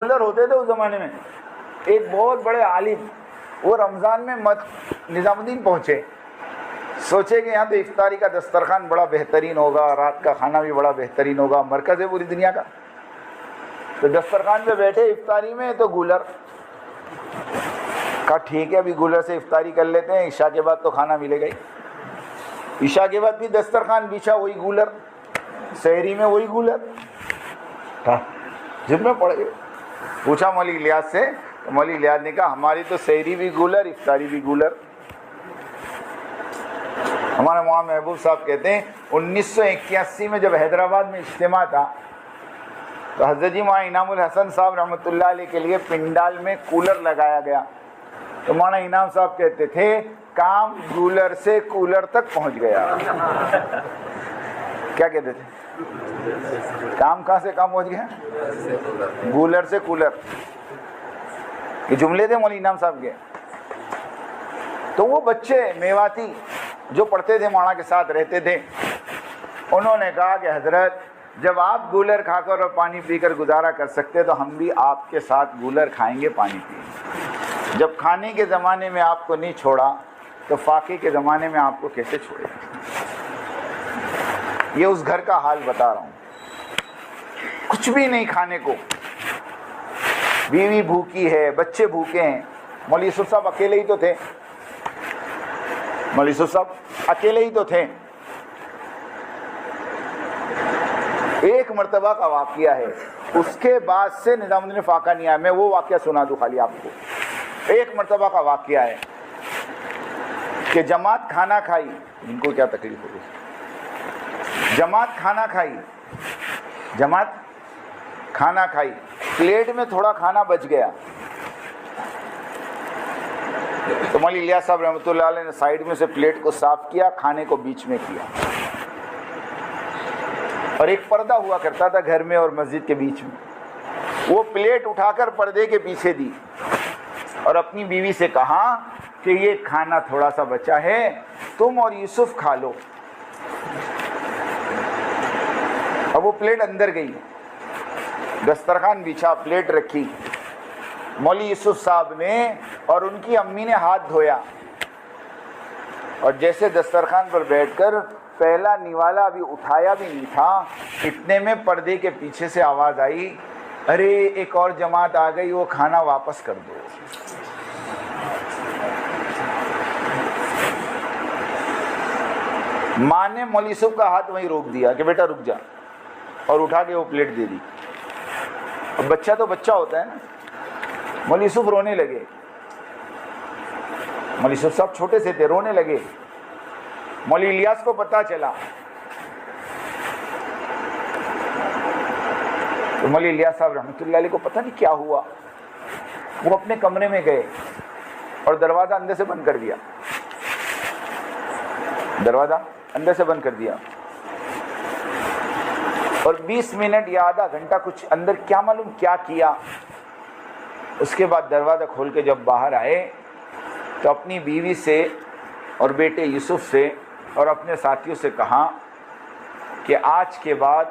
Cooler ہوتے تھے اس زمانے میں. ایک بہت بڑے عالم وہ رمضان میں نظام الدین پہنچے, سوچے کہ یہاں تو افطاری کا دسترخوان بڑا بہترین ہوگا, رات کا کھانا بھی بڑا بہترین ہوگا, مرکز ہے پوری دنیا کا. تو دسترخوان پہ بیٹھے افطاری میں تو گولر کہا ٹھیک ہے ابھی گولر سے افطاری کر لیتے ہیں, عشاء کے بعد تو کھانا ملے گا ہی. عشاء کے بعد بھی دسترخوان بچھا وہی گولر, سحری میں وہی گولر, جب میں پڑ گئے. پوچھا مولوی الیاس سے, تو مولوی الیاس نے کہا ہماری تو سحری بھی گولر افطاری بھی گولر. ہمارے مولانا محبوب صاحب کہتے ہیں 1981 میں جب حیدرآباد میں اجتماع تھا تو حضرت جی مولانا انعام الحسن صاحب رحمۃ اللہ علیہ کے لیے پنڈال میں کولر لگایا گیا. تو مولانا انعام صاحب کہتے تھے کام گولر سے کولر تک پہنچ گیا. کیا کہتے تھے؟ کام کہاں سے کام پہنچ گیا؟ گولر سے کولر. یہ جملے تھے مولانا انعام صاحب کے. تو وہ بچے میواتی جو پڑھتے تھے مولانا کے ساتھ رہتے تھے, انہوں نے کہا کہ حضرت جب آپ گولر کھا کر اور پانی پی کر گزارا کر سکتے تو ہم بھی آپ کے ساتھ گولر کھائیں گے, پانی پئیں گے. جب کھانے کے زمانے میں آپ کو نہیں چھوڑا تو فاقے کے زمانے میں آپ کو کیسے چھوڑے گا؟ یہ اس گھر کا حال بتا رہا ہوں. کچھ بھی نہیں کھانے کو, بیوی بھوکی ہے, بچے بھوکے ہیں. مولوی یوسف صاحب اکیلے ہی تو تھے, مولوی یوسف صاحب اکیلے ہی تو تھے. ایک مرتبہ کا واقعہ ہے, اس کے بعد سے نظام الدین فاقہ نہیں آیا. میں وہ واقعہ سنا دوں خالی آپ کو. ایک مرتبہ کا واقعہ ہے کہ جماعت کھانا کھائی, ان کو کیا تکلیف ہوگی, جماعت کھانا کھائی, جماعت کھانا کھائی, پلیٹ میں تھوڑا کھانا بچ گیا. تو مولوی الیاس صاحب رحمۃ اللہ علیہ نے سائیڈ میں سے پلیٹ کو صاف کیا, کھانے کو بیچ میں کیا. اور ایک پردہ ہوا کرتا تھا گھر میں اور مسجد کے بیچ میں, وہ پلیٹ اٹھا کر پردے کے پیچھے دی اور اپنی بیوی سے کہا کہ یہ کھانا تھوڑا سا بچا ہے, تم اور یوسف کھا لو. اب وہ پلیٹ اندر گئی, دسترخوان بچھا, پلیٹ رکھی. مولوی یوسف صاحب نے اور ان کی امی نے ہاتھ دھویا, اور جیسے دسترخوان پر بیٹھ کر پہلا نوالا ابھی اٹھایا بھی نہیں تھا, اتنے میں پردے کے پیچھے سے آواز آئی, ارے ایک اور جماعت آ گئی, وہ کھانا واپس کر دو. ماں نے مولوی یوسف کا ہاتھ وہیں روک دیا کہ بیٹا رک جا, اور اٹھا کے وہ پلیٹ دے دی. اب بچہ تو بچہ ہوتا ہے نا. مولوی یوسف رونے لگے, مولوی یوسف صاحب چھوٹے سے تھے, رونے لگے. مولوی الیاس کو پتہ چلا تو مولوی الیاس صاحب رحمۃ اللہ علیہ کو پتہ نہیں کیا ہوا, وہ اپنے کمرے میں گئے اور دروازہ اندر سے بند کر دیا, دروازہ اندر سے بند کر دیا. اور 20 منٹ یا آدھا گھنٹہ کچھ اندر کیا معلوم کیا کیا. اس کے بعد دروازہ کھول کے جب باہر آئے تو اپنی بیوی سے اور بیٹے یوسف سے اور اپنے ساتھیوں سے کہا کہ آج کے بعد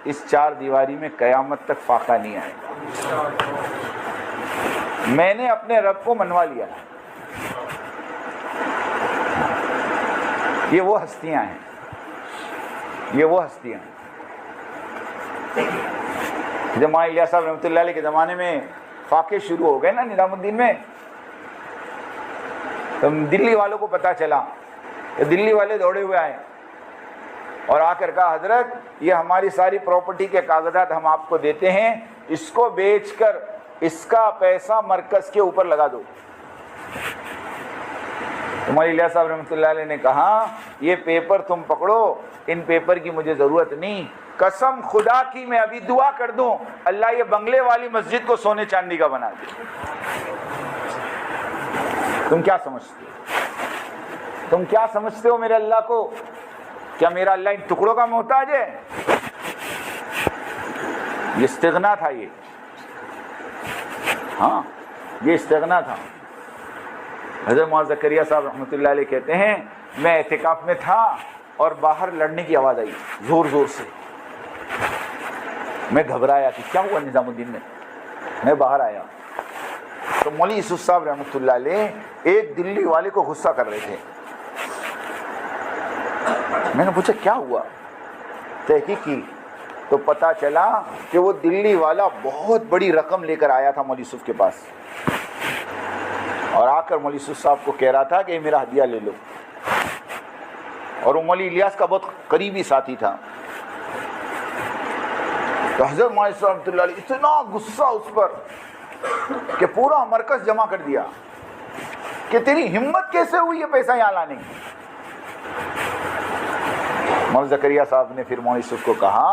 اس چار دیواری میں قیامت تک فاقہ نہیں آئے گا. میں نے اپنے رب کو منوا لیا. یہ وہ ہستیاں ہیں, یہ وہ ہستیاں ہیں. جب مولانا الیاس صاحب رحمۃ اللہ علیہ کے زمانے میں فاقے شروع ہو گئے نا نظام الدین میں, تو دلی والوں کو پتہ چلا, کہ دلی والے دوڑے ہوئے آئے اور آ کر کہا حضرت یہ ہماری ساری پراپرٹی کے کاغذات ہم آپ کو دیتے ہیں, اس کو بیچ کر اس کا پیسہ مرکز کے اوپر لگا دو. تو مولانا الیاس صاحب رحمۃ اللہ علیہ نے کہا یہ پیپر تم پکڑو, ان پیپر کی مجھے ضرورت نہیں, قسم خدا کی میں ابھی دعا کر دوں اللہ یہ بنگلے والی مسجد کو سونے چاندی کا بنا دے. تم کیا سمجھتے ہو, تم کیا سمجھتے ہو میرے اللہ کو؟ کیا میرا اللہ ان ٹکڑوں کا محتاج ہے؟ یہ استغنا تھا, یہ ہاں یہ استغنا تھا. حضرت مولانا زکریا صاحب رحمۃ اللہ علیہ کہتے ہیں میں اعتکاف میں تھا اور باہر لڑنے کی آواز آئی زور زور سے. میں گھبرایا کہ کیا ہوا نظام الدین میں. میں باہر آیا تو مولوی یوسف صاحب رحمۃ اللہ علیہ ایک دلی والے کو غصہ کر رہے تھے. میں نے پوچھا کیا ہوا؟ تحقیق کی تو پتہ چلا کہ وہ دلی والا بہت بڑی رقم لے کر آیا تھا مولوی یوسف کے پاس، اور آ کر مولوی یوسف صاحب کو کہہ رہا تھا کہ میرا ہدیہ لے لو. اور وہ مولوی الیاس کا بہت قریبی ساتھی تھا. تو حضرت مولانا صاحب رحمۃ اللہ علیہ اتنا غصہ اس پر کہ پورا مرکز جمع کر دیا کہ تیری ہمت کیسے ہوئی یہ پیسہ یہاں لانے کی. مولانا زکریا صاحب نے پھر مولانا یوسف کو کہا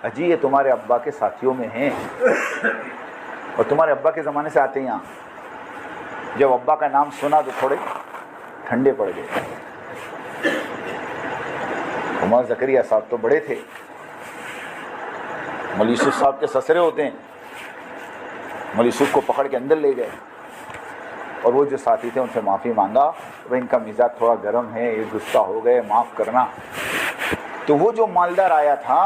اجی یہ تمہارے ابا کے ساتھیوں میں ہیں اور تمہارے ابا کے زمانے سے آتے ہیں یہاں. جب ابا کا نام سنا تو تھوڑے ٹھنڈے پڑ گئے. مولانا زکریا صاحب تو بڑے تھے، مولانا یوسف صاحب کے سسرے ہوتے ہیں. مولانا یوسف کو پکڑ کے اندر لے گئے اور وہ جو ساتھی تھے ان سے معافی مانگا. ان کا مزاج تھوڑا گرم ہے، یہ غصہ ہو گئے، معاف کرنا. تو وہ جو مالدار آیا تھا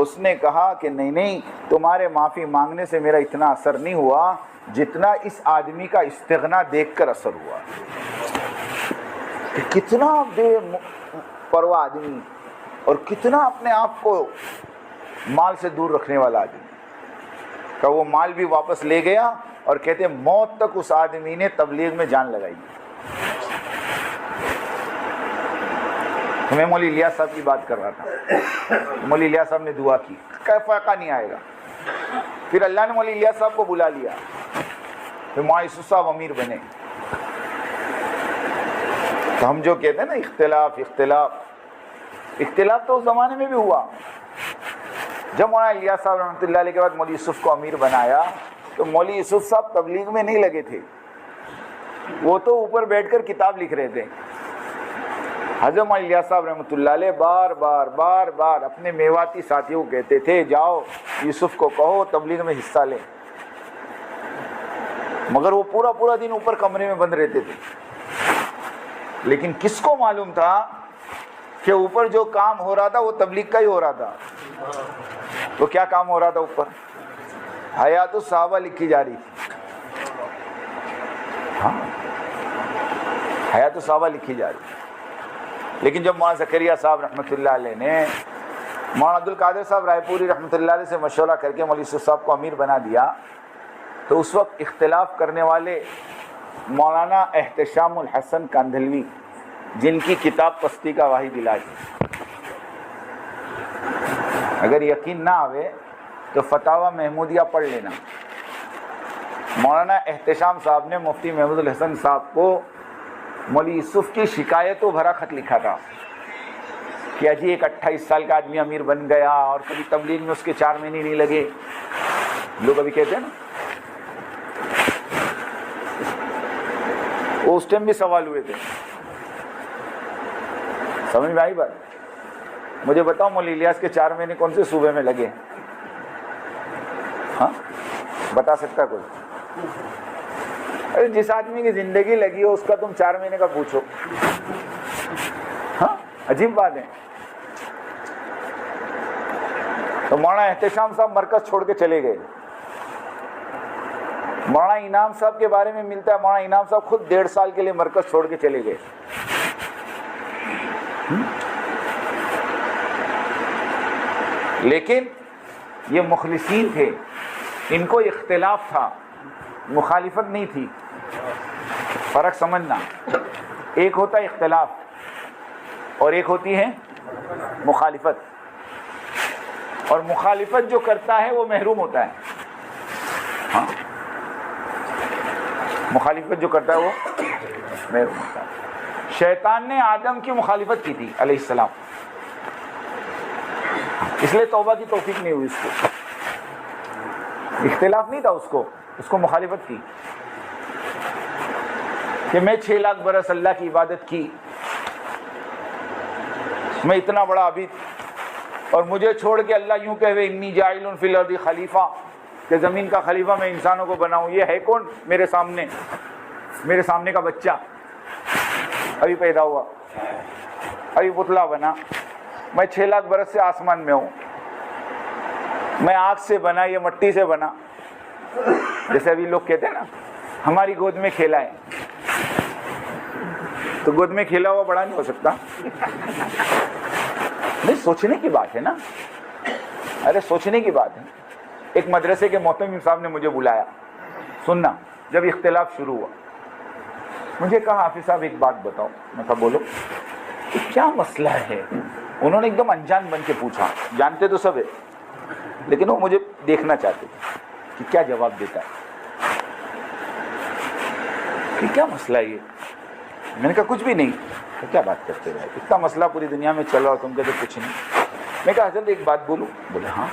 اس نے کہا کہ نہیں تمہارے معافی مانگنے سے میرا اتنا اثر نہیں ہوا جتنا اس آدمی کا استغنا دیکھ کر اثر ہوا. کہ کتنا بے پرواہ آدمی اور کتنا اپنے آپ کو مال سے دور رکھنے والا آدمی. کہ وہ مال بھی واپس لے گیا اور کہتے موت تک اس آدمی نے تبلیغ میں جان لگائی. میں مولوی الیاس صاحب کی بات کر رہا تھا. مولوی الیاس صاحب نے دعا کی کہ فائقہ نہیں آئے گا. پھر اللہ نے مولوی الیاس صاحب کو بلا لیا. پھر مولانا یوسف صاحب امیر بنے. تو ہم جو کہتے ہیں نا اختلاف تو اس زمانے میں بھی ہوا. جب مولانا الیاس صاحب رحمۃ اللہ علیہ کے بعد مولوی یوسف کو امیر بنایا تو مولوی یوسف صاحب تبلیغ میں نہیں لگے تھے، وہ تو اوپر بیٹھ کر کتاب لکھ رہے تھے. حضرت مولانا الیاس صاحب رحمۃ اللہ علیہ بار بار اپنے میواتی ساتھیوں کو کہتے تھے جاؤ یوسف کو کہو تبلیغ میں حصہ لیں، مگر وہ پورا دن اوپر کمرے میں بند رہتے تھے. لیکن کس کو معلوم تھا کہ اوپر جو کام ہو رہا تھا وہ تبلیغ کا ہی ہو رہا تھا. تو کیا کام ہو رہا تھا اوپر؟ حیات الصحابہ لکھی جا رہی تھی. ہاں حیات الصحابہ لکھی جا رہی تھی. لیکن جب مولانا زکریا صاحب رحمۃ اللہ علیہ نے مولانا عبد القادر صاحب رائے پوری رحمۃ اللہ علیہ سے مشورہ کر کے مولوی یوسف صاحب کو امیر بنا دیا تو اس وقت اختلاف کرنے والے مولانا احتشام الحسن کاندھلوی جن کی کتاب پستی کا واحد علاج ہے، اگر یقین نہ آوے تو فتاوی محمودیہ پڑھ لینا. مولانا احتشام صاحب نے مفتی محمود الحسن صاحب کو مولوی یوسف کی شکایتوں بھرا خط لکھا تھا کہ اجی ایک 28 سال کا آدمی امیر بن گیا اور کبھی تبلیغ میں اس کے 4 مہینے نہیں لگے. لوگ ابھی کہتے ہیں نا، وہ اس ٹائم بھی سوال ہوئے تھے. سمجھ میں آئی بات؟ مجھے بتاؤ مولوی الیاس کے 4 مہینے کون سے صوبے میں لگے؟ ہاں بتا سکتا کوئی؟ ارے جس آدمی کی زندگی لگی ہو اس کا تم 4 مہینے کا پوچھو. ہاں عجیب بات ہے. تو مولانا احتشام صاحب مرکز چھوڑ کے چلے گئے. مولانا انعام صاحب کے بارے میں ملتا ہے مولانا انعام صاحب خود 1.5 سال کے لیے مرکز چھوڑ کے چلے گئے. لیکن یہ مخلصین تھے، ان کو اختلاف تھا، مخالفت نہیں تھی. فرق سمجھنا، ایک ہوتا ہے اختلاف اور ایک ہوتی ہے مخالفت. اور مخالفت جو کرتا ہے وہ محروم ہوتا ہے. ہاں مخالفت جو کرتا ہے وہ محروم ہوتا ہے. شیطان نے آدم کی مخالفت کی تھی علیہ السلام، اس لیے توبہ کی توفیق نہیں ہوئی. اس کو اختلاف نہیں تھا، اس کو مخالفت کی کہ میں 6 لاکھ برس اللہ کی عبادت کی، میں اتنا بڑا عابد، اور مجھے چھوڑ کے اللہ یوں کہے انی جاعل فی الارض خلیفہ، کہ زمین کا خلیفہ میں انسانوں کو بناؤں. یہ ہے کون میرے سامنے کا بچہ ابھی پیدا ہوا، ابھی پتلا بنا. میں 6 لاکھ برس سے آسمان میں ہوں، میں آگ سے بنا، یہ مٹی سے بنا. جیسے ابھی لوگ کہتے ہیں نا ہماری گود میں کھیلا ہے، تو گود میں کھیلا ہوا بڑا نہیں ہو سکتا؟ نہیں، سوچنے کی بات ہے نا، ارے سوچنے کی بات ہے۔ ایک مدرسے کے محتمم صاحب نے مجھے بلایا، سننا، جب اختلاف شروع ہوا مجھے کہا حافظ صاحب ایک بات بتاؤ۔ میں کہا بولو، کیا مسئلہ ہے؟ انہوں نے ایک دم انجان بن کے پوچھا، جانتے تو سب ہے لیکن وہ مجھے دیکھنا چاہتے تھے کہ کیا جواب دیتا ہے، کہ کیا مسئلہ ہے یہ؟ میں نے کہا کچھ بھی نہیں۔ تو کیا بات کرتے رہے، اتنا مسئلہ پوری دنیا میں چل رہا ہو، تم کہتے کچھ نہیں۔ میں کہا حضرت ایک بات بولوں؟ بولے ہاں۔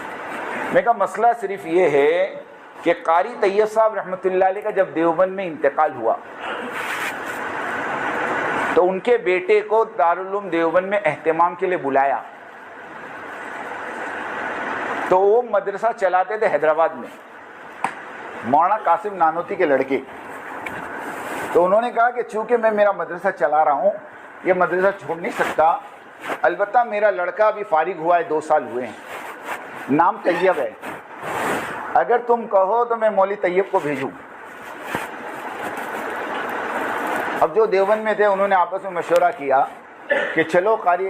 میں کہا مسئلہ صرف یہ ہے کہ قاری طیب صاحب رحمۃ اللہ علیہ کا جب دیوبند میں انتقال ہوا تو ان کے بیٹے کو دارالعلوم دیوبند میں اہتمام کے لیے بلایا، تو وہ مدرسہ چلاتے تھے حیدرآباد میں، مولانا قاسم نانوتی کے لڑکے۔ تو انہوں نے کہا کہ چونکہ میں میرا مدرسہ چلا رہا ہوں، یہ مدرسہ چھوڑ نہیں سکتا، البتہ میرا لڑکا ابھی فارغ ہوا ہے، 2 سال ہوئے ہیں، نام طیب ہے، اگر تم کہو تو میں مولوی طیب کو بھیجوں۔ اب جو دیوبند میں تھے انہوں نے آپس میں مشورہ کیا کہ چلو قاری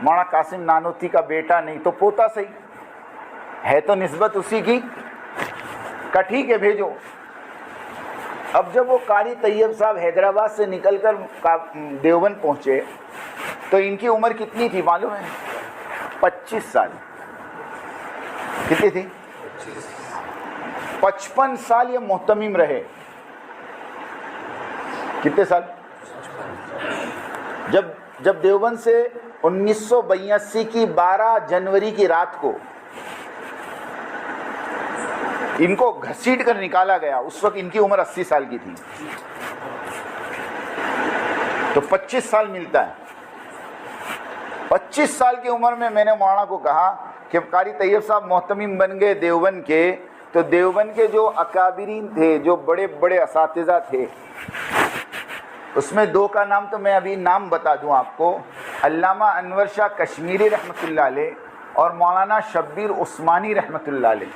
مولانا قاسم نانوتی کا بیٹا نہیں تو پوتا صحیح ہے، تو نسبت اسی کی، کہ ٹھیک ہے بھیجو۔ اب جب وہ قاری طیب صاحب حیدرآباد سے نکل کر دیوبند پہنچے تو ان کی عمر کتنی تھی معلوم ہے؟ 25 سال۔ کتنی تھی؟ 55 سال یہ محتمم رہے۔ کتنے سال؟ جب دیوبند سے 1982 کی 12 جنوری کی رات کو ان کو گھسیٹ کر نکالا گیا، اس وقت ان کی عمر 80 سال کی تھی، تو 25 سال ملتا ہے۔ 25 سال کی عمر میں نے مولانا کو کہا کہ قاری طیب صاحب محتمم بن گئے دیوبند کے، تو دیوبند کے جو اکابرین تھے، جو بڑے بڑے اساتذہ تھے، اس میں 2 کا نام تو میں ابھی نام بتا دوں آپ کو، علامہ انور شاہ کشمیری رحمۃ اللہ علیہ اور مولانا شبیر عثمانی رحمۃ اللہ علیہ،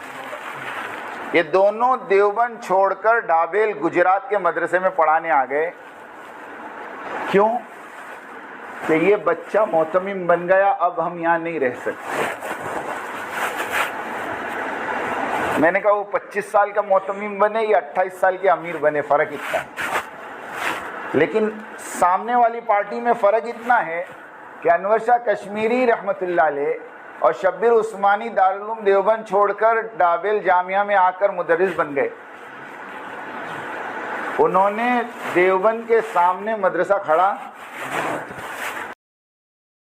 یہ دونوں دیوبند چھوڑ کر ڈھابیل گجرات کے مدرسے میں پڑھانے آ گئے۔ کیوں؟ کہ یہ بچہ محتمم بن گیا، اب ہم یہاں نہیں رہ سکتے۔ میں نے کہا وہ 25 سال کا محتمم بنے یا 28 سال کے امیر بنے، فرق اتنا ہے، لیکن سامنے والی پارٹی میں فرق اتنا ہے کہ انور شاہ کشمیری رحمۃ اللہ علیہ اور شبیر عثمانی دارالعلوم دیوبند چھوڑ کر ڈابیل جامعہ میں آ کر مدرس بن گئے۔ انہوں نے دیوبند کے سامنے مدرسہ کھڑا